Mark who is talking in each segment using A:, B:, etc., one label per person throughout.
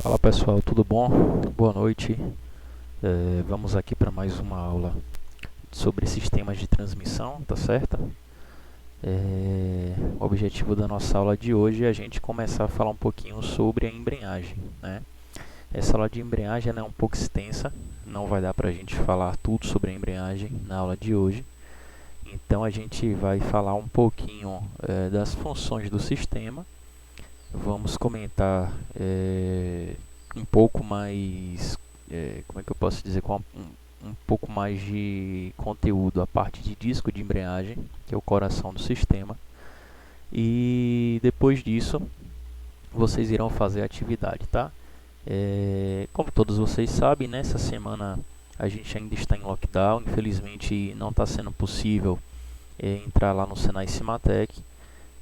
A: Fala pessoal, tudo bom? Boa noite. Vamos aqui para mais uma aula sobre sistemas de transmissão, tá certo? O objetivo da nossa aula de hoje é a gente começar a falar um pouquinho sobre a embreagem, né? Essa aula de embreagem ela é um pouco extensa, não vai dar para a gente falar tudo sobre a embreagem na aula de hoje. Então a gente vai falar um pouquinho das funções do sistema. Vamos comentar um pouco mais, como é que eu posso dizer, com um pouco mais de conteúdo a parte de disco de embreagem, que é o coração do sistema. E depois disso, vocês irão fazer a atividade, tá? Como todos vocês sabem, nessa semana a gente ainda está em lockdown. Infelizmente não está sendo possível entrar lá no Senai Cimatec.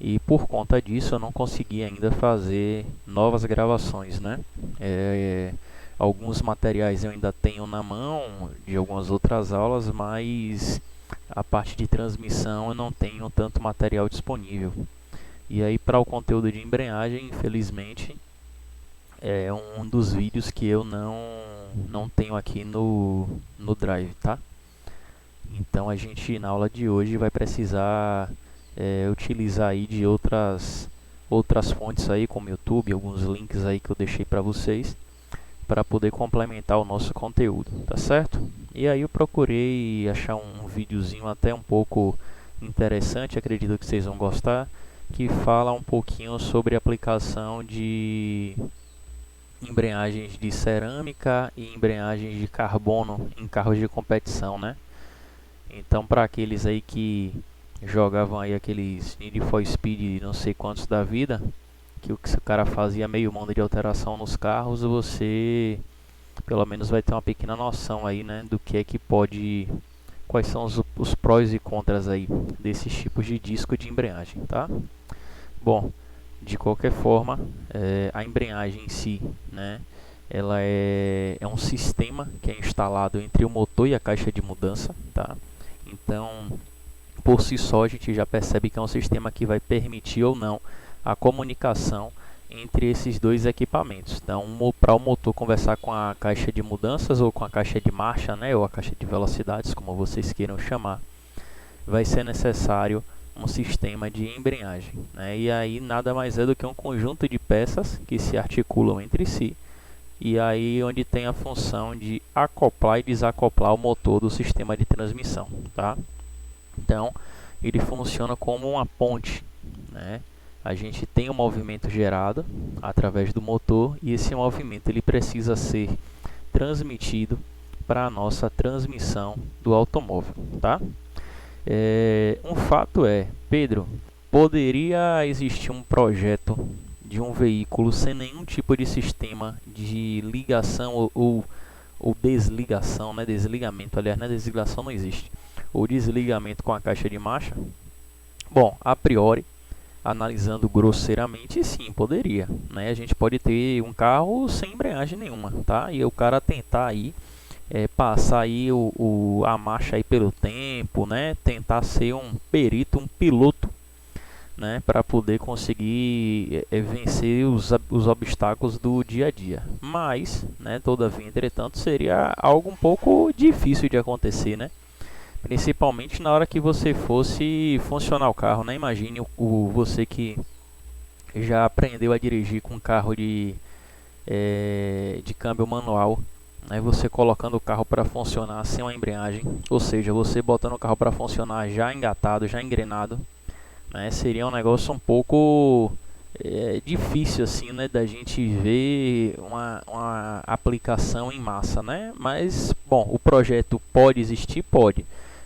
A: E por conta disso eu não consegui ainda fazer novas gravações, né? Alguns materiais eu ainda tenho na mão de algumas outras aulas, mas a parte de transmissão eu não tenho tanto material disponível. E aí para o conteúdo de embreagem, infelizmente, é um dos vídeos que eu não tenho aqui no Drive, tá? Então a gente na aula de hoje vai precisar utilizar aí de outras fontes aí, como YouTube, alguns links aí que eu deixei para vocês, para poder complementar o nosso conteúdo, tá certo? E aí eu procurei achar um videozinho até um pouco interessante, acredito que vocês vão gostar, que fala um pouquinho sobre a aplicação de embreagens de cerâmica e embreagens de carbono em carros de competição, né? Então, para aqueles aí que jogavam aí aqueles Need for Speed não sei quantos da vida, que o cara fazia meio mundo de alteração nos carros, você pelo menos vai ter uma pequena noção aí, né, do que é que pode, quais são os prós e contras aí desses tipos de disco de embreagem, tá? Bom, de qualquer forma, a embreagem em si, né, ela é um sistema que é instalado entre o motor e a caixa de mudança, tá? Então, por si só, a gente já percebe que é um sistema que vai permitir ou não a comunicação entre esses dois equipamentos. Então, para o motor conversar com a caixa de mudanças ou com a caixa de marcha, né, ou a caixa de velocidades, como vocês queiram chamar, vai ser necessário um sistema de embreagem, né? E aí nada mais é do que um conjunto de peças que se articulam entre si, e aí onde tem a função de acoplar e desacoplar o motor do sistema de transmissão, tá? Então, ele funciona como uma ponte, né? A gente tem um movimento gerado através do motor e esse movimento ele precisa ser transmitido para a nossa transmissão do automóvel, tá? Um fato é, Pedro, poderia existir um projeto de um veículo sem nenhum tipo de sistema de ligação ou desligação, né? Desligamento, aliás, né? Desligação não existe. Ou desligamento com a caixa de marcha? Bom, a priori, analisando grosseiramente, sim, poderia, né? A gente pode ter um carro sem embreagem nenhuma, tá? E o cara tentar aí passar aí a marcha aí pelo tempo, né? Tentar ser um perito, um piloto, né? Para poder conseguir vencer os obstáculos do dia a dia. Mas, né? Todavia, entretanto, seria algo um pouco difícil de acontecer, né? Principalmente na hora que você fosse funcionar o carro, né? Imagine você que já aprendeu a dirigir com um carro de câmbio manual, né? Você colocando o carro para funcionar sem uma embreagem, ou seja, você botando o carro para funcionar já engatado, já engrenado, né? Seria um negócio um pouco difícil assim, né? Da gente ver uma aplicação em massa, né? Mas, bom, o projeto pode existir, pode,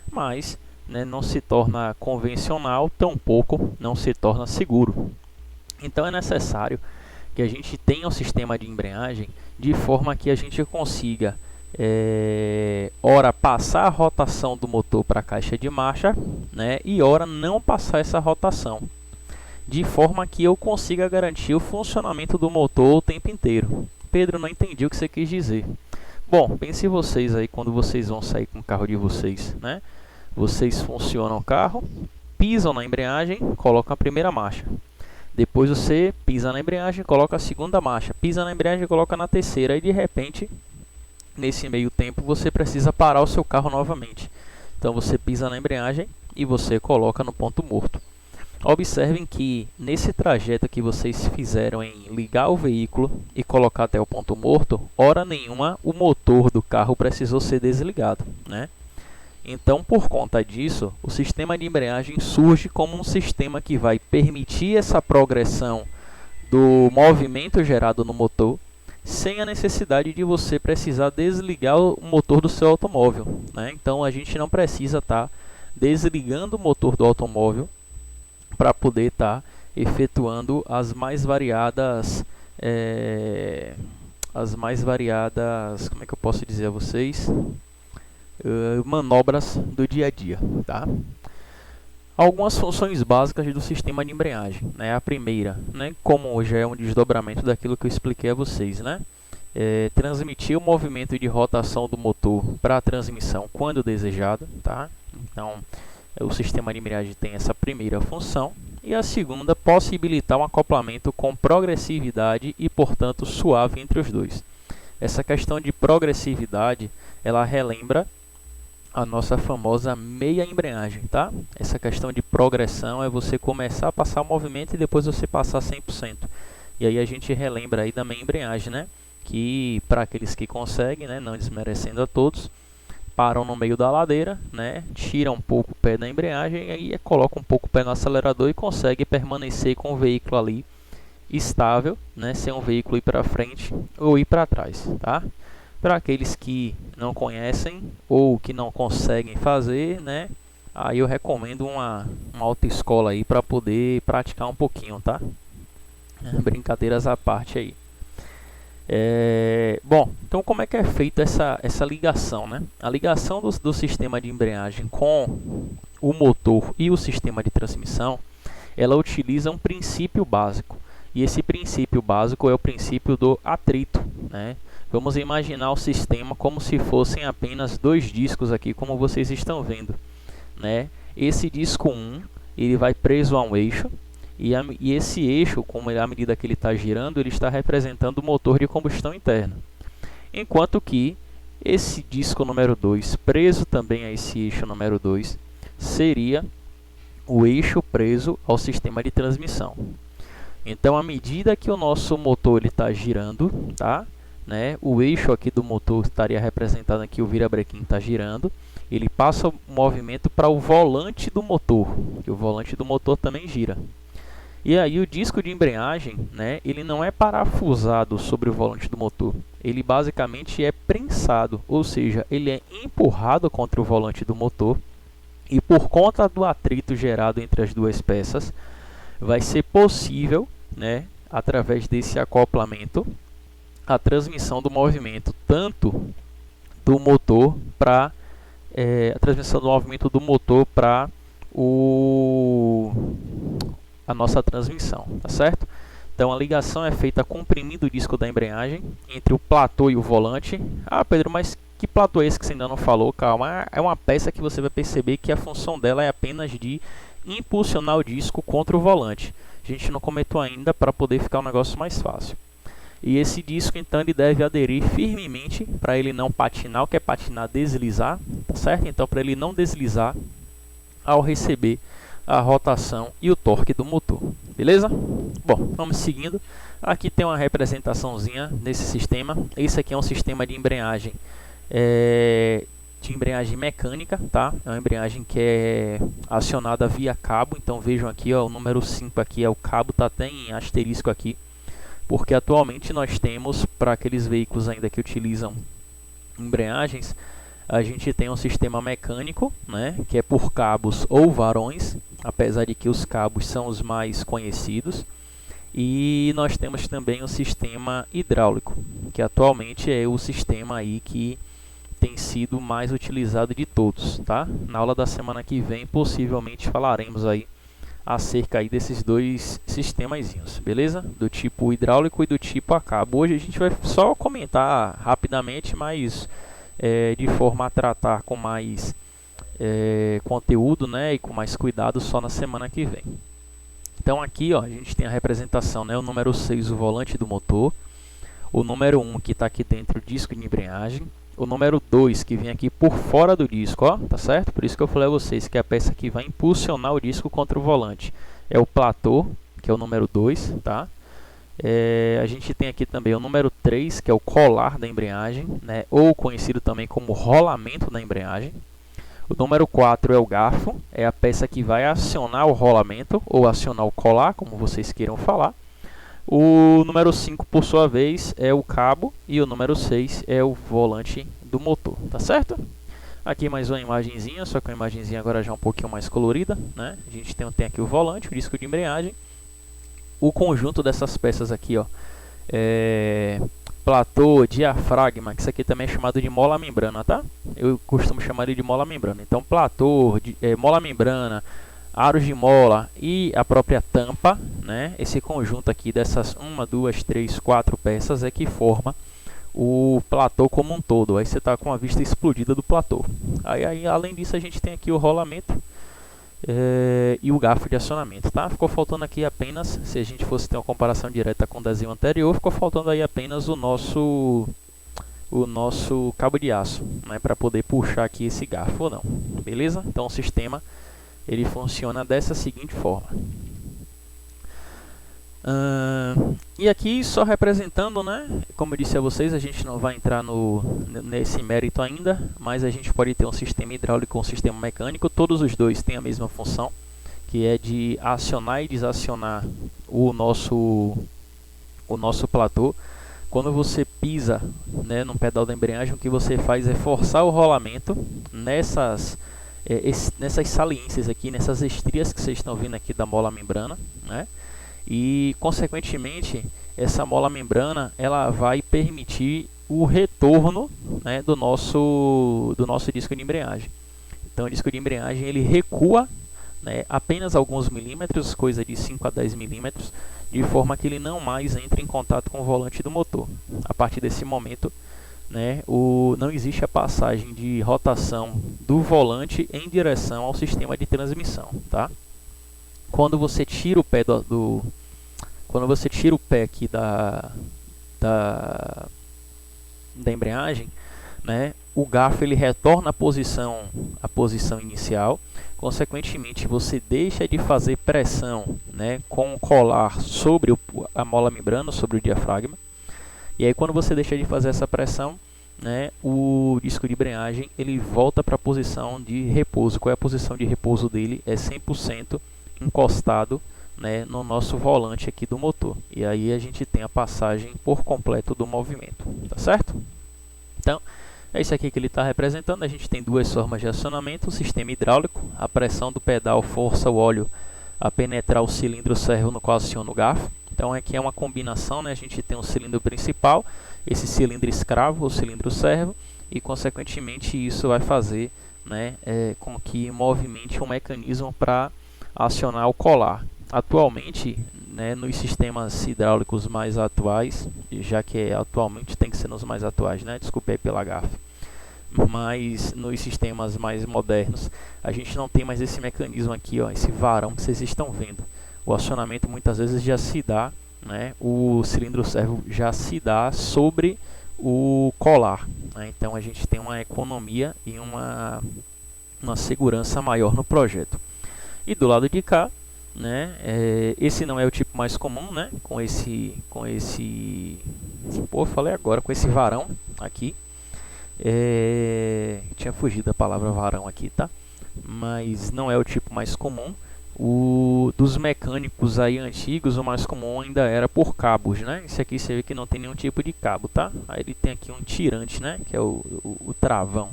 A: mas, né, não se torna convencional, tampouco não se torna seguro. Então é necessário que a gente tenha um sistema de embreagem de forma que a gente consiga ora passar a rotação do motor para a caixa de marcha, né, e ora não passar essa rotação, de forma que eu consiga garantir o funcionamento do motor o tempo inteiro. Pedro, não entendi o que você quis dizer. Bom, pense vocês aí quando vocês vão sair com o carro de vocês, né? Vocês funcionam o carro, pisam na embreagem, colocam a primeira marcha. Depois você pisa na embreagem, coloca a segunda marcha, pisa na embreagem e coloca na terceira, e de repente, nesse meio tempo, você precisa parar o seu carro novamente. Então você pisa na embreagem e você coloca no ponto morto. Observem que nesse trajeto que vocês fizeram em ligar o veículo e colocar até o ponto morto, hora nenhuma o motor do carro precisou ser desligado, né? Então, por conta disso, o sistema de embreagem surge como um sistema que vai permitir essa progressão do movimento gerado no motor, sem a necessidade de você precisar desligar o motor do seu automóvel, né? Então, a gente não precisa estar desligando o motor do automóvel para poder estar efetuando as mais variadas, como é que eu posso dizer a vocês? Manobras do dia a dia, tá? Algumas funções básicas do sistema de embreagem, né? A primeira, né, como já é um desdobramento daquilo que eu expliquei a vocês, né? Transmitir o movimento de rotação do motor para a transmissão quando desejado, tá? Então, o sistema de embreagem tem essa primeira função. E a segunda, possibilitar um acoplamento com progressividade e, portanto, suave entre os dois. Essa questão de progressividade, ela relembra a nossa famosa meia embreagem, tá? Essa questão de progressão é você começar a passar o movimento e depois você passar 100%. E aí a gente relembra aí da meia embreagem, né? Que para aqueles que conseguem, né, não desmerecendo a todos, param no meio da ladeira, né, tiram um pouco o pé da embreagem e aí colocam um pouco o pé no acelerador e consegue permanecer com o veículo ali estável, né, sem o veículo ir para frente ou ir para trás, tá? Para aqueles que não conhecem ou que não conseguem fazer, né, aí eu recomendo uma autoescola aí para poder praticar um pouquinho, tá? Brincadeiras à parte aí. Bom, então como é que é feita essa ligação, né? A ligação do sistema de embreagem com o motor e o sistema de transmissão, ela utiliza um princípio básico. E esse princípio básico é o princípio do atrito, né? Vamos imaginar o sistema como se fossem apenas dois discos aqui, como vocês estão vendo, né? Esse disco 1, ele vai preso a um eixo, e esse eixo, como à medida que ele está girando, ele está representando o motor de combustão interna. Enquanto que esse disco número 2, preso também a esse eixo número 2, seria o eixo preso ao sistema de transmissão. Então, à medida que o nosso motor está girando, tá? Né? O eixo aqui do motor estaria representado aqui, o virabrequim está girando. Ele passa o movimento para o volante do motor, que o volante do motor também gira. E aí o disco de embreagem, né, ele não é parafusado sobre o volante do motor. Ele basicamente é prensado, ou seja, ele é empurrado contra o volante do motor. E por conta do atrito gerado entre as duas peças, vai ser possível, né, através desse acoplamento, a transmissão do movimento tanto do motor para a transmissão do movimento do motor para a nossa transmissão, tá certo? Então a ligação é feita comprimindo o disco da embreagem entre o platô e o volante. Ah, Pedro, mas que platô é esse que você ainda não falou? Calma, é uma peça que você vai perceber que a função dela é apenas de impulsionar o disco contra o volante. A gente não comentou ainda para poder ficar um negócio mais fácil. E esse disco, então, ele deve aderir firmemente para ele não patinar. O que é patinar? Deslizar, tá certo? Então, para ele não deslizar ao receber a rotação e o torque do motor, beleza? Bom, vamos seguindo. Aqui tem uma representaçãozinha desse sistema. Esse aqui é um sistema de embreagem mecânica, tá? É uma embreagem que é acionada via cabo. Então vejam aqui, ó, o número 5 aqui é o cabo, tá até em asterisco aqui, porque atualmente nós temos, para aqueles veículos ainda que utilizam embreagens, a gente tem um sistema mecânico, né, que é por cabos ou varões, apesar de que os cabos são os mais conhecidos. E nós temos também o sistema hidráulico, que atualmente é o sistema aí que tem sido mais utilizado de todos, tá? Na aula da semana que vem, possivelmente falaremos aí acerca aí desses dois sistemazinhos, beleza? Do tipo hidráulico e do tipo a cabo. Hoje a gente vai só comentar rapidamente, mas de forma a tratar com mais conteúdo, né, e com mais cuidado só na semana que vem. Então aqui, ó, a gente tem a representação, né? O número 6, o volante do motor. O número 1, que está aqui dentro, o disco de embreagem. O número 2, que vem aqui por fora do disco, ó, tá certo? Por isso que eu falei a vocês que a peça que vai impulsionar o disco contra o volante é o platô, que é o número 2, tá? A gente tem aqui também o número 3, que é o colar da embreagem, né? Ou conhecido também como rolamento da embreagem. O número 4 é o garfo, é a peça que vai acionar o rolamento, ou acionar o colar, como vocês queiram falar. O número 5, por sua vez, é o cabo, e o número 6 é o volante do motor, tá certo? Aqui mais uma imagenzinha, só que uma imagenzinha agora já um pouquinho mais colorida, né? A gente tem aqui o volante, o disco de embreagem, o conjunto dessas peças aqui, ó, platô, diafragma, que isso aqui também é chamado de mola membrana, tá? Eu costumo chamar ele de mola membrana. Então, platô, mola membrana, aros de mola e a própria tampa, né? Esse conjunto aqui dessas 1, 2, 3, 4 peças é que forma o platô como um todo. Aí você está com a vista explodida do platô. Aí, além disso, a gente tem aqui o rolamento e o garfo de acionamento, tá? Ficou faltando aqui apenas, se a gente fosse ter uma comparação direta com o desenho anterior, ficou faltando aí apenas o nosso cabo de aço, né, para poder puxar aqui esse garfo ou não, beleza? Então o sistema ele funciona dessa seguinte forma. E aqui só representando, né, como eu disse a vocês, a gente não vai entrar nesse mérito ainda, mas a gente pode ter um sistema hidráulico e um sistema mecânico. Todos os dois têm a mesma função, que é de acionar e desacionar o nosso platô. Quando você pisa, né, no pedal da embreagem, o que você faz é forçar o rolamento nessas saliências aqui, nessas estrias que vocês estão vendo aqui da mola membrana, né? E consequentemente essa mola membrana ela vai permitir o retorno, né, do nosso disco de embreagem. Então o disco de embreagem ele recua, né, apenas alguns milímetros, coisa de 5 a 10 milímetros, de forma que ele não mais entre em contato com o volante do motor. A partir desse momento, né, não existe a passagem de rotação do volante em direção ao sistema de transmissão, tá? Quando você tira o pé quando você tira o pé aqui da embreagem, né, o garfo ele retorna à posição inicial. Consequentemente, você deixa de fazer pressão, né, com o colar sobre a mola membrana, sobre o diafragma. E aí, quando você deixa de fazer essa pressão, né, o disco de embreagem ele volta para a posição de repouso. Qual é a posição de repouso dele? É 100% encostado, né, no nosso volante aqui do motor. E aí a gente tem a passagem por completo do movimento, tá certo? Então, é isso aqui que ele está representando. A gente tem duas formas de acionamento: o sistema hidráulico, a pressão do pedal força o óleo a penetrar o cilindro servo no qual aciona o garfo. Então aqui é uma combinação, né? A gente tem um cilindro principal, esse cilindro escravo, o cilindro servo, e consequentemente isso vai fazer, né, com que movimente um mecanismo para acionar o colar. Atualmente, né, nos sistemas hidráulicos mais atuais, já que atualmente tem que ser nos mais atuais, né? Desculpe aí pela gafe. Mas nos sistemas mais modernos, a gente não tem mais esse mecanismo aqui, ó, esse varão que vocês estão vendo. O acionamento muitas vezes já se dá, né, o cilindro servo já se dá sobre o colar, né? Então a gente tem uma economia e uma segurança maior no projeto. E do lado de cá, né, esse não é o tipo mais comum, né, com esse varão aqui. Tinha fugido da palavra varão aqui, tá? Mas não é o tipo mais comum. Dos mecânicos aí antigos, o mais comum ainda era por cabos, né? Esse aqui você vê que não tem nenhum tipo de cabo, tá? Aí ele tem aqui um tirante, né, que é o travão.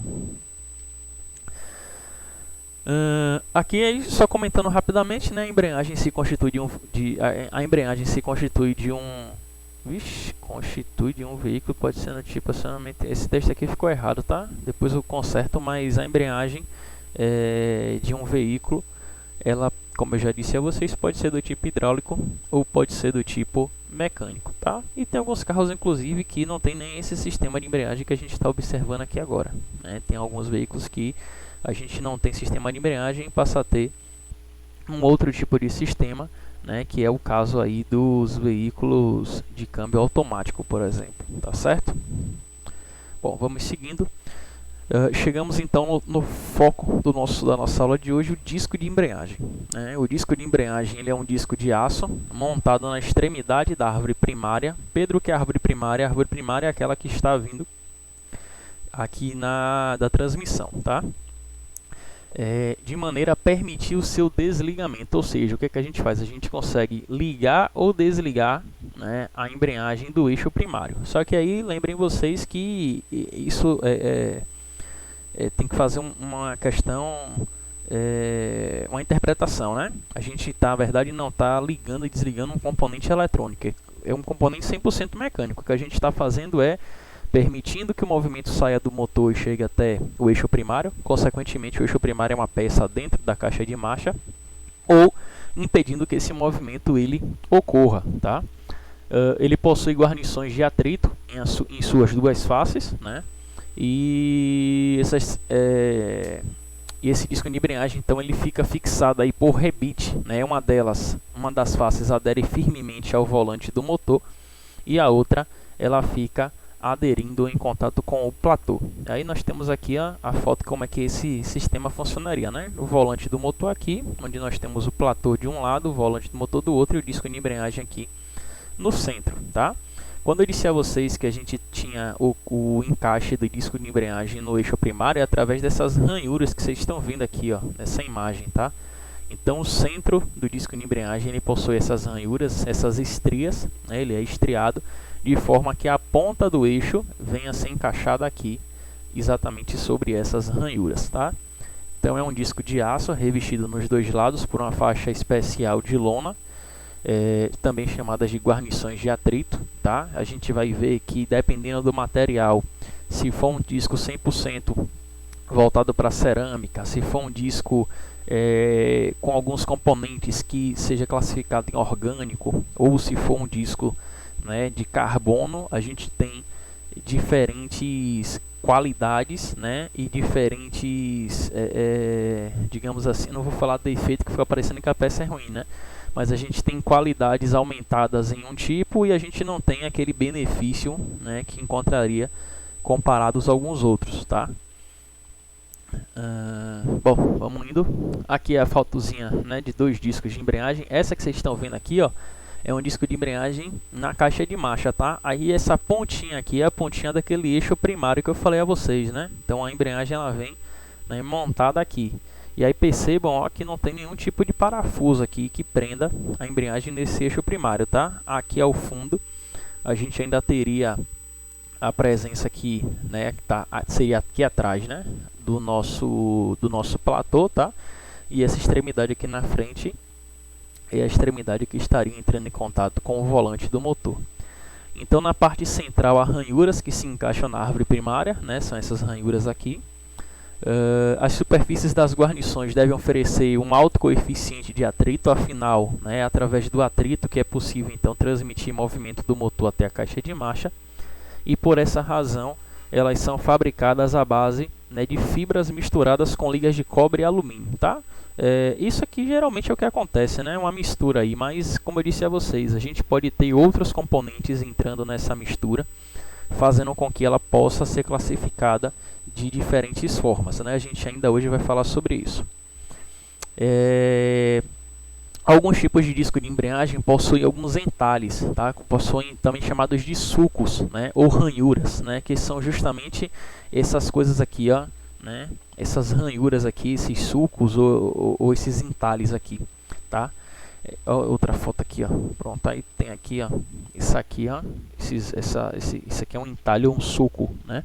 A: Aqui só comentando rapidamente, né, a embreagem se constitui de um veículo, pode ser no tipo acionamento. Esse texto aqui ficou errado, tá? Depois eu conserto, mas a embreagem de um veículo, ela, como eu já disse a vocês, pode ser do tipo hidráulico ou pode ser do tipo mecânico, tá? E tem alguns carros, inclusive, que não tem nem esse sistema de embreagem que a gente está observando aqui agora, né? Tem alguns veículos que a gente não tem sistema de embreagem e passa a ter um outro tipo de sistema, né, que é o caso aí dos veículos de câmbio automático, por exemplo, tá certo? Bom, vamos seguindo. Chegamos então no foco da nossa aula de hoje, o disco de embreagem, né? O disco de embreagem ele é um disco de aço montado na extremidade da árvore primária. Pedro, que é a árvore primária? A árvore primária é aquela que está vindo aqui da transmissão, tá? De maneira a permitir o seu desligamento, ou seja, o que, que a gente faz? A gente consegue ligar ou desligar, né, a embreagem do eixo primário. Só que aí lembrem vocês que isso tem que fazer uma questão, uma interpretação, né? A gente, na verdade, não está ligando e desligando um componente eletrônico, é um componente 100% mecânico. O que a gente está fazendo é permitindo que o movimento saia do motor e chegue até o eixo primário. Consequentemente, o eixo primário é uma peça dentro da caixa de marcha, ou impedindo que esse movimento ele ocorra, tá? Ele possui guarnições de atrito em suas duas faces, né? E esse disco de embreagem, então, ele fica fixado aí por rebite, né? Uma das faces adere firmemente ao volante do motor e a outra ela fica aderindo em contato com o platô. Aí nós temos aqui a foto como é que esse sistema funcionaria, né? O volante do motor aqui, onde nós temos o platô de um lado, o volante do motor do outro e o disco de embreagem aqui no centro, tá? Quando eu disse a vocês que a gente tinha o encaixe do disco de embreagem no eixo primário, é através dessas ranhuras que vocês estão vendo aqui, ó, nessa imagem, tá? Então o centro do disco de embreagem ele possui essas ranhuras, essas estrias, né? Ele é estriado de forma que a ponta do eixo venha a ser encaixada aqui, exatamente sobre essas ranhuras, tá? Então é um disco de aço revestido nos dois lados por uma faixa especial de lona, também chamadas de guarnições de atrito, tá? A gente vai ver que dependendo do material, se for um disco 100% voltado para cerâmica, se for um disco com alguns componentes que seja classificado em orgânico, ou se for um disco, né, de carbono, a gente tem diferentes qualidades, né, e diferentes, digamos assim, não vou falar defeito que fica parecendo que a peça é ruim, né, mas a gente tem qualidades aumentadas em um tipo e a gente não tem aquele benefício, né, que encontraria comparados a alguns outros, tá? Bom, vamos indo. Aqui é a fotozinha, né, de dois discos de embreagem. Essa que vocês estão vendo aqui, ó, é um disco de embreagem na caixa de marcha, tá? Aí essa pontinha aqui é a pontinha daquele eixo primário que eu falei a vocês, né? Então a embreagem ela vem, né, montada aqui. E aí percebam, ó, que não tem nenhum tipo de parafuso aqui que prenda a embreagem nesse eixo primário, tá? Aqui ao fundo a gente ainda teria a presença aqui, né, que seria aqui atrás, né, do nosso platô, tá? E essa extremidade aqui na frente é a extremidade que estaria entrando em contato com o volante do motor. Então na parte central há ranhuras que se encaixam na árvore primária, né? São essas ranhuras aqui. As superfícies das guarnições devem oferecer um alto coeficiente de atrito, afinal, né, é através do atrito que é possível então transmitir movimento do motor até a caixa de marcha. E por essa razão elas são fabricadas à base, né, de fibras misturadas com ligas de cobre e alumínio, tá? Isso aqui geralmente é o que acontece, né? Uma mistura aí, mas como eu disse a vocês, a gente pode ter outros componentes entrando nessa mistura, fazendo com que ela possa ser classificada de diferentes formas, né? A gente ainda hoje vai falar sobre isso. Alguns tipos de disco de embreagem possuem alguns entalhes, tá? Possuem também chamados de sulcos, né? Ou ranhuras, né? Que são justamente essas coisas aqui, ó, né? Essas ranhuras aqui, esses sulcos ou esses entalhes aqui, tá? Outra foto aqui, ó. Pronto, aí tem aqui, ó. Isso aqui, ó. Isso aqui é um entalhe ou um sulco, né?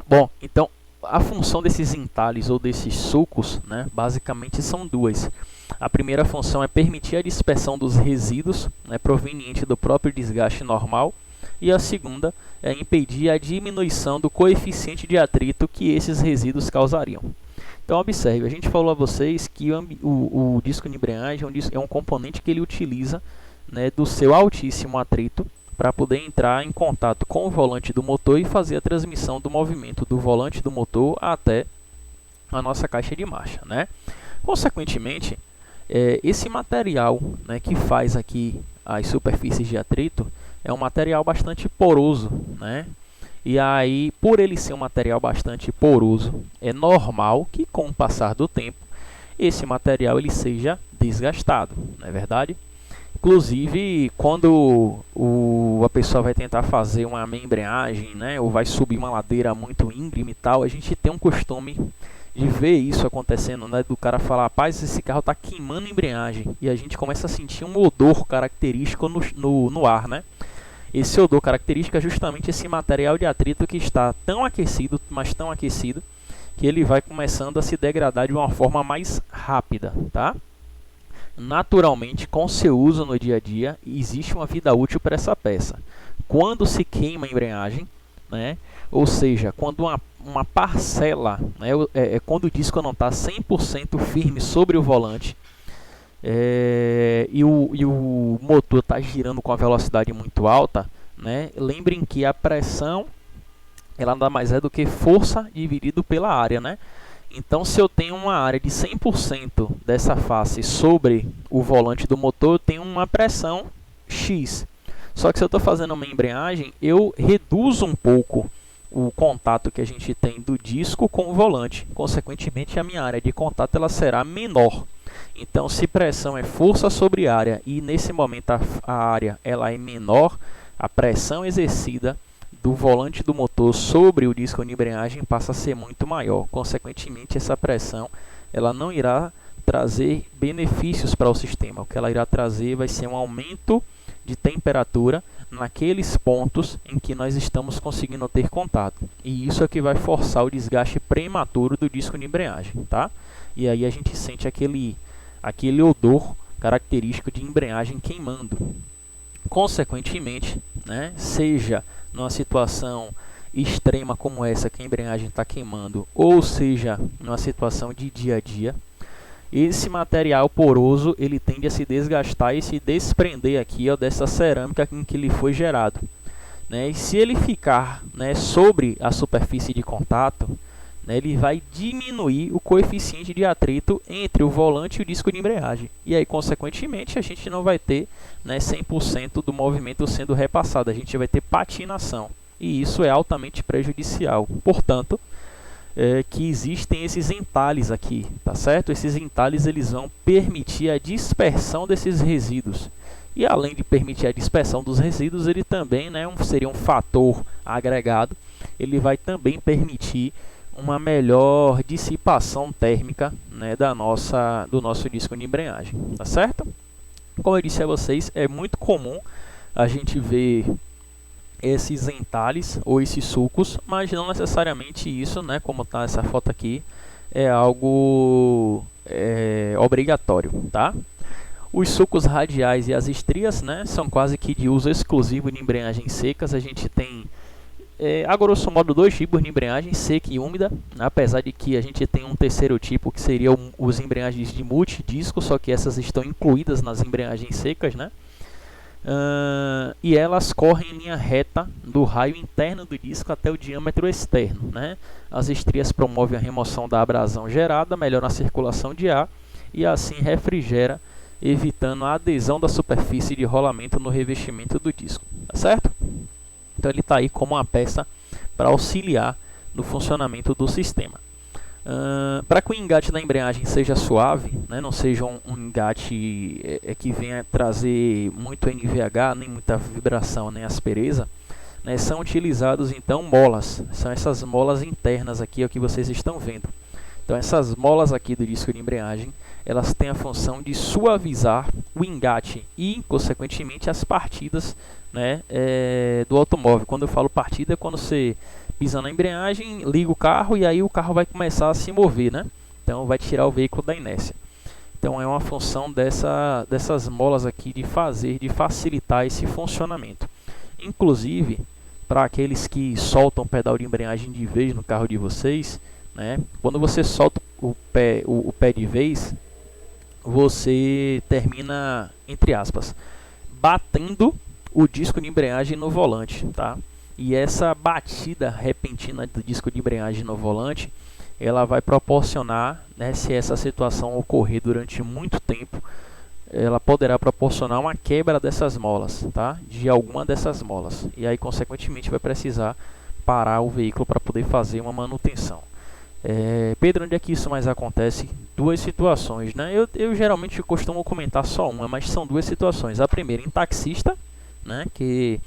A: Bom, então a função desses entalhes ou desses sulcos, né, basicamente são duas. A primeira função é permitir a dispersão dos resíduos, né, proveniente do próprio desgaste normal, e a segunda é impedir a diminuição do coeficiente de atrito que esses resíduos causariam. Então observe, a gente falou a vocês que o disco de embreagem é um componente que ele utiliza, né, do seu altíssimo atrito para poder entrar em contato com o volante do motor e fazer a transmissão do movimento do volante do motor até a nossa caixa de marcha, né? Consequentemente, Esse material, né, que faz aqui as superfícies de atrito é um material bastante poroso, né? E aí, por ele ser um material bastante poroso, é normal que com o passar do tempo esse material ele seja desgastado, não é verdade? Inclusive, quando a pessoa vai tentar fazer uma embreagem, né, ou vai subir uma ladeira muito íngreme e tal, a gente tem um costume de ver isso acontecendo, né, do cara falar, rapaz, esse carro está queimando a embreagem, e a gente começa a sentir um odor característico no ar, né? Esse odor característico é justamente esse material de atrito que está tão aquecido, mas tão aquecido, que ele vai começando a se degradar de uma forma mais rápida, tá? Naturalmente, com seu uso no dia a dia, existe uma vida útil para essa peça. Quando se queima a embreagem, né, ou seja, quando uma parcela, né, quando o disco não está 100% firme sobre o volante, e o motor está girando com a velocidade muito alta, né, lembrem que a pressão ela nada mais é do que força dividido pela área, né? Então, se eu tenho uma área de 100% dessa face sobre o volante do motor, eu tenho uma pressão X. Só que se eu estou fazendo uma embreagem, eu reduzo um pouco o contato que a gente tem do disco com o volante. Consequentemente, a minha área de contato ela será menor. Então, se pressão é força sobre área e nesse momento a área ela é menor, a pressão exercida do volante do motor sobre o disco de embreagem passa a ser muito maior. Consequentemente, essa pressão ela não irá trazer benefícios para o sistema. O que ela irá trazer vai ser um aumento de temperatura naqueles pontos em que nós estamos conseguindo ter contato. E isso é que vai forçar o desgaste prematuro do disco de embreagem, tá? E aí a gente sente aquele odor característico de embreagem queimando. Consequentemente, né, seja numa situação extrema como essa que a embreagem está queimando, ou seja, numa situação de dia a dia, esse material poroso ele tende a se desgastar e se desprender aqui, ó, dessa cerâmica em que ele foi gerado, né? E se ele ficar, né, sobre a superfície de contato, né, ele vai diminuir o coeficiente de atrito entre o volante e o disco de embreagem. E aí, consequentemente, a gente não vai ter, né, 100% do movimento sendo repassado. A gente vai ter patinação. E isso é altamente prejudicial. Portanto, que existem esses entalhes aqui, tá certo? Esses entalhes eles vão permitir a dispersão desses resíduos. E além de permitir a dispersão dos resíduos, ele também, né, seria um fator agregado. Ele vai também permitir uma melhor dissipação térmica, né, do nosso disco de embreagem, tá certo? Como eu disse a vocês, é muito comum a gente ver esses entalhes ou esses sulcos, mas não necessariamente isso, né, como está essa foto aqui, é algo obrigatório, tá? Os sulcos radiais e as estrias, né, são quase que de uso exclusivo de embreagens secas. A gente tem a grosso modo dois tipos de embreagem, seca e úmida, apesar de que a gente tem um terceiro tipo que seria os embreagens de multidisco, só que essas estão incluídas nas embreagens secas, né? E elas correm em linha reta do raio interno do disco até o diâmetro externo, né? As estrias promovem a remoção da abrasão gerada, melhoram a circulação de ar e assim refrigera, evitando a adesão da superfície de rolamento no revestimento do disco, tá certo? Então ele está aí como uma peça para auxiliar no funcionamento do sistema. Para que o engate da embreagem seja suave, né, não seja um engate que venha trazer muito NVH, nem muita vibração, nem aspereza, né, são utilizados então molas. São essas molas internas aqui, é o que vocês estão vendo. Então essas molas aqui do disco de embreagem, elas têm a função de suavizar o engate e, consequentemente, as partidas, né, do automóvel. Quando eu falo partida, é quando você pisa na embreagem, liga o carro e aí o carro vai começar a se mover, né? Então vai tirar o veículo da inércia. Então é uma função dessas molas aqui de facilitar esse funcionamento. Inclusive, para aqueles que soltam o pedal de embreagem de vez no carro de vocês, né? Quando você solta o pé de vez, você termina, entre aspas, batendo o disco de embreagem no volante, tá? E essa batida repentina do disco de embreagem no volante, ela vai proporcionar, né, se essa situação ocorrer durante muito tempo, ela poderá proporcionar uma quebra dessas molas, tá? De alguma dessas molas. E aí, consequentemente, vai precisar parar o veículo para poder fazer uma manutenção. Pedro, onde é que isso mais acontece? Duas situações, né? Eu geralmente costumo comentar só uma, mas são duas situações. A primeira em taxista, né? Que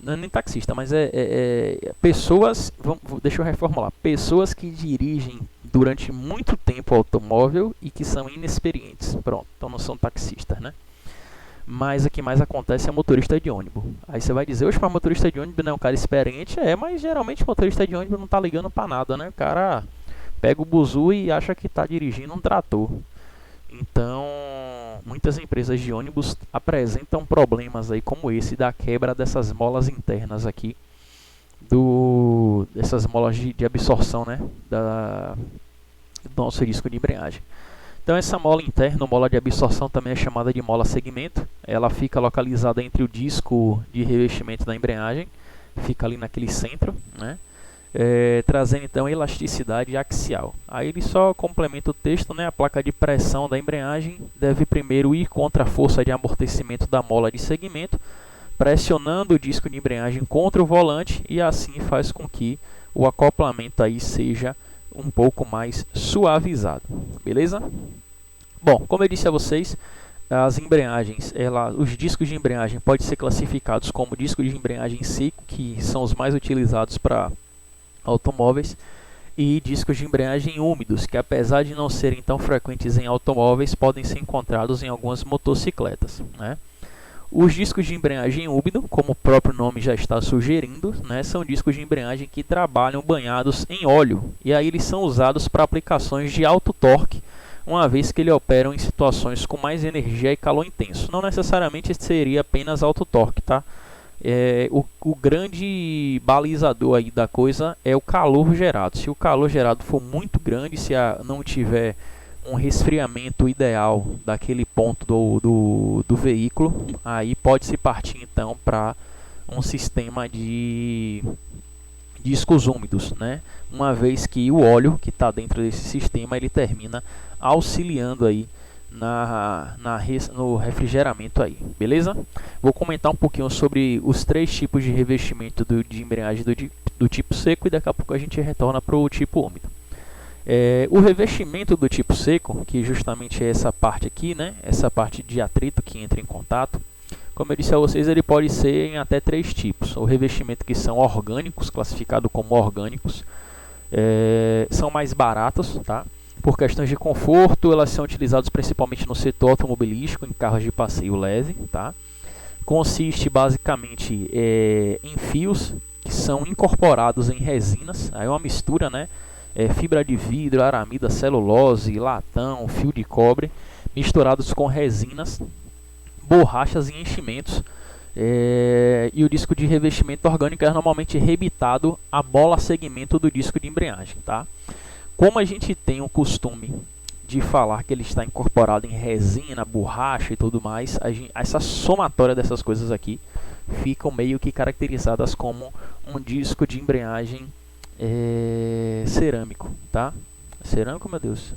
A: não é nem taxista, mas pessoas, deixa eu reformular, pessoas que dirigem durante muito tempo o automóvel e que são inexperientes. Pronto, então não são taxistas, né? Mas o que mais acontece é motorista de ônibus. Aí você vai dizer, hoje para motorista de ônibus não é um cara experiente, mas geralmente motorista de ônibus não tá ligando para nada, né? O cara pega o buzu e acha que está dirigindo um trator. Então, muitas empresas de ônibus apresentam problemas aí como esse da quebra dessas molas internas aqui, dessas molas de absorção, né, do nosso disco de embreagem. Então essa mola interna, mola de absorção, também é chamada de mola segmento. Ela fica localizada entre o disco de revestimento da embreagem, fica ali naquele centro, né? Trazendo então elasticidade axial. Aí ele só complementa o texto, né? A placa de pressão da embreagem deve primeiro ir contra a força de amortecimento da mola de segmento, pressionando o disco de embreagem contra o volante, e assim faz com que o acoplamento aí seja um pouco mais suavizado, beleza? Bom, como eu disse a vocês, as embreagens, os discos de embreagem podem ser classificados como disco de embreagem seco, que são os mais utilizados para automóveis, e discos de embreagem úmidos, que apesar de não serem tão frequentes em automóveis, podem ser encontrados em algumas motocicletas, né? Os discos de embreagem úmido, como o próprio nome já está sugerindo, né, são discos de embreagem que trabalham banhados em óleo, e aí eles são usados para aplicações de alto torque, uma vez que eles operam em situações com mais energia e calor intenso. Não necessariamente seria apenas alto torque, tá? O grande balizador aí da coisa é o calor gerado. Se o calor gerado for muito grande, se não tiver um resfriamento ideal daquele ponto do veículo, aí pode-se partir então para um sistema de discos úmidos, né? Uma vez que o óleo que está dentro desse sistema ele termina auxiliando aí no refrigeramento aí, beleza? Vou comentar um pouquinho sobre os três tipos de revestimento de embreagem do tipo seco, e daqui a pouco a gente retorna para o tipo úmido. O revestimento do tipo seco, que justamente é essa parte aqui, né? Essa parte de atrito que entra em contato. Como eu disse a vocês, ele pode ser em até três tipos. O revestimento que são orgânicos, classificado como orgânicos, são mais baratos, tá? Por questões de conforto, elas são utilizadas principalmente no setor automobilístico, em carros de passeio leve, tá? Consiste basicamente em fios que são incorporados em resinas. Aí é uma mistura, né? Fibra de vidro, aramida, celulose, latão, fio de cobre, misturados com resinas, borrachas e enchimentos. E o disco de revestimento orgânico é normalmente rebitado a mola segmento do disco de embreagem, tá? Como a gente tem o costume de falar que ele está incorporado em resina, borracha e tudo mais, essa somatória dessas coisas aqui ficam meio que caracterizadas como um disco de embreagem cerâmico, tá? Cerâmico, meu Deus.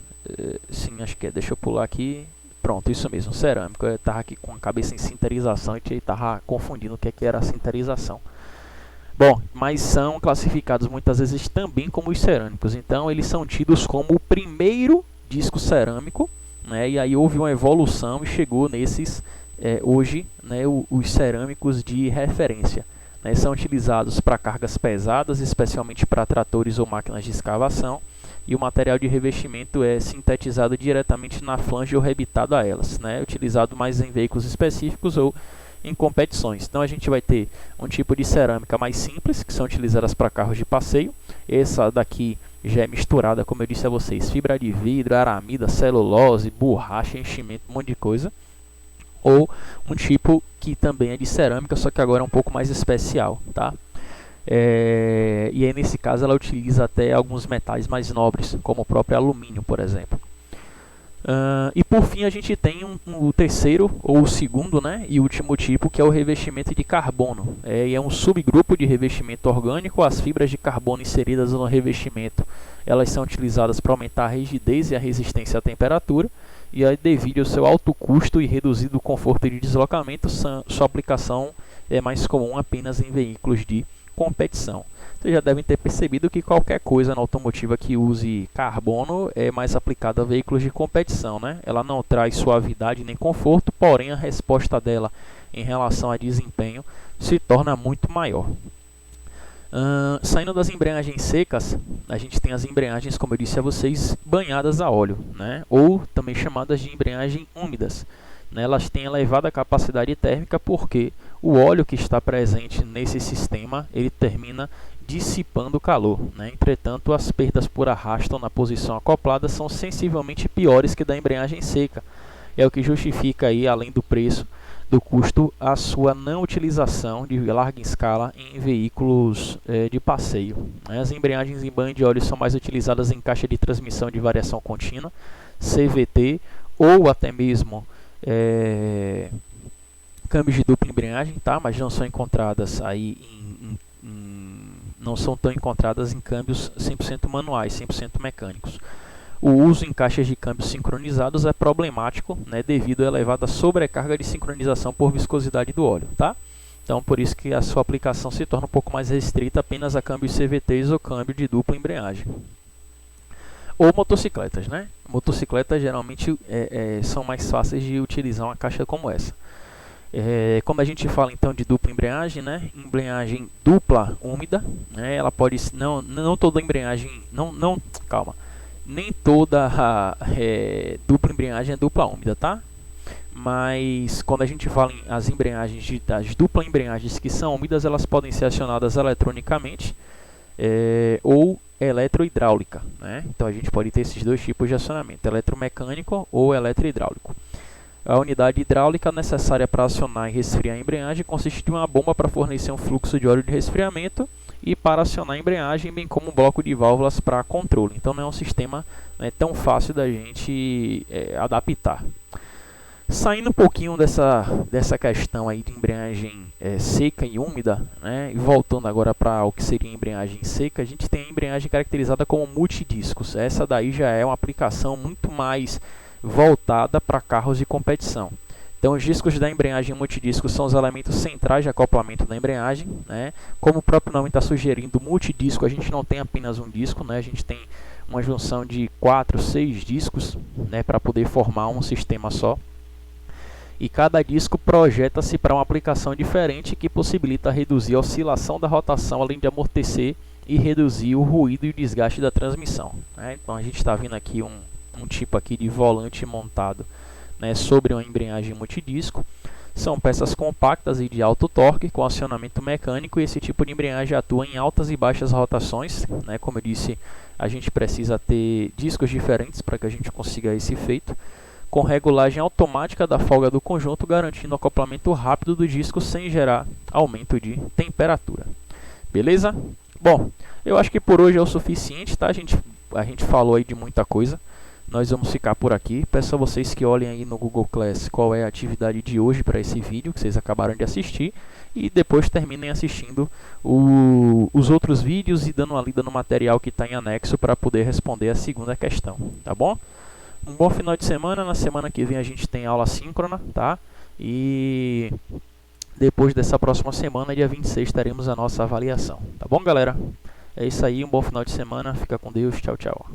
A: Sim, acho que é. Deixa eu pular aqui. Pronto, isso mesmo, cerâmico. Eu estava aqui com a cabeça em sinterização e estava confundindo o que era a sinterização. Bom, mas são classificados muitas vezes também como os cerâmicos. Então, eles são tidos como o primeiro disco cerâmico, né? E aí houve uma evolução e chegou nesses, hoje, né, os cerâmicos de referência. Né, são utilizados para cargas pesadas, especialmente para tratores ou máquinas de escavação, e o material de revestimento é sintetizado diretamente na flange ou rebitado a elas, né, utilizado mais em veículos específicos ou em competições. Então a gente vai ter um tipo de cerâmica mais simples, que são utilizadas para carros de passeio. Essa daqui já é misturada, como eu disse a vocês, fibra de vidro, aramida, celulose, borracha, enchimento, um monte de coisa. Ou um tipo que também é de cerâmica, só que agora é um pouco mais especial, tá? E aí nesse caso ela utiliza até alguns metais mais nobres, como o próprio alumínio, por exemplo. E por fim a gente tem o terceiro ou o segundo, né, e último tipo, que é o revestimento de carbono. E é um subgrupo de revestimento orgânico. As fibras de carbono inseridas no revestimento, elas são utilizadas para aumentar a rigidez e a resistência à temperatura, e aí, devido ao seu alto custo e reduzido conforto de deslocamento, sua aplicação é mais comum apenas em veículos de competição. Vocês já devem ter percebido que qualquer coisa na automotiva que use carbono é mais aplicada a veículos de competição, né? Ela não traz suavidade nem conforto, porém a resposta dela em relação a desempenho se torna muito maior. Saindo das embreagens secas, a gente tem as embreagens, como eu disse a vocês, banhadas a óleo, né? Ou também chamadas de embreagem úmidas. Elas têm elevada capacidade térmica porque o óleo que está presente nesse sistema, ele termina dissipando o calor, né? Entretanto, as perdas por arrasto na posição acoplada são sensivelmente piores que da embreagem seca. É o que justifica aí, além do preço, do custo, a sua não utilização de larga escala em veículos de passeio. As embreagens em banho de óleo são mais utilizadas em caixa de transmissão de variação contínua, CVT, ou até mesmo câmbios de dupla embreagem, tá? Mas não são encontradas aí não são tão encontradas em câmbios 100% manuais, 100% mecânicos. O uso em caixas de câmbios sincronizados é problemático, né, devido à elevada sobrecarga de sincronização por viscosidade do óleo, tá? Então, por isso que a sua aplicação se torna um pouco mais restrita apenas a câmbios CVTs ou câmbio de dupla embreagem. Ou motocicletas, né? Motocicletas geralmente são mais fáceis de utilizar uma caixa como essa. Como a gente fala então de dupla embreagem, né? Embreagem dupla úmida, né? Ela pode não toda embreagem, calma, nem toda dupla embreagem é dupla úmida, tá? Mas quando a gente fala em as embreagens das dupla embreagens que são úmidas, elas podem ser acionadas eletronicamente ou eletrohidráulica, né? Então a gente pode ter esses dois tipos de acionamento, eletromecânico ou eletrohidráulico. A unidade hidráulica necessária para acionar e resfriar a embreagem consiste de uma bomba para fornecer um fluxo de óleo de resfriamento e para acionar a embreagem, bem como um bloco de válvulas para controle. Então não é um sistema tão fácil da gente adaptar. Saindo um pouquinho dessa questão aí de embreagem seca e úmida, né, e voltando agora para o que seria a embreagem seca, a gente tem a embreagem caracterizada como multidiscos. Essa daí já é uma aplicação muito mais voltada para carros de competição. Então, os discos da embreagem multidisco são os elementos centrais de acoplamento da embreagem, né? Como o próprio nome está sugerindo, multidisco, a gente não tem apenas um disco, né? A gente tem uma junção de 4, 6 discos, né, para poder formar um sistema só. E cada disco projeta-se para uma aplicação diferente que possibilita reduzir a oscilação da rotação, além de amortecer e reduzir o ruído e o desgaste da transmissão, né? Então, a gente está vendo aqui um tipo aqui de volante montado, né, sobre uma embreagem multidisco. São peças compactas e de alto torque com acionamento mecânico, e esse tipo de embreagem atua em altas e baixas rotações, né? Como eu disse, a gente precisa ter discos diferentes para que a gente consiga esse efeito, com regulagem automática da folga do conjunto, garantindo o acoplamento rápido do disco sem gerar aumento de temperatura. Beleza? Bom, eu acho que por hoje é o suficiente, tá? A gente falou aí de muita coisa. Nós vamos ficar por aqui. Peço a vocês que olhem aí no Google Class qual é a atividade de hoje para esse vídeo que vocês acabaram de assistir, e depois terminem assistindo os outros vídeos e dando uma lida no material que está em anexo para poder responder a segunda questão, tá bom? Um bom final de semana. Na semana que vem a gente tem aula síncrona, tá? E depois dessa próxima semana, dia 26, teremos a nossa avaliação, tá bom, galera? É isso aí, um bom final de semana. Fica com Deus. Tchau, tchau.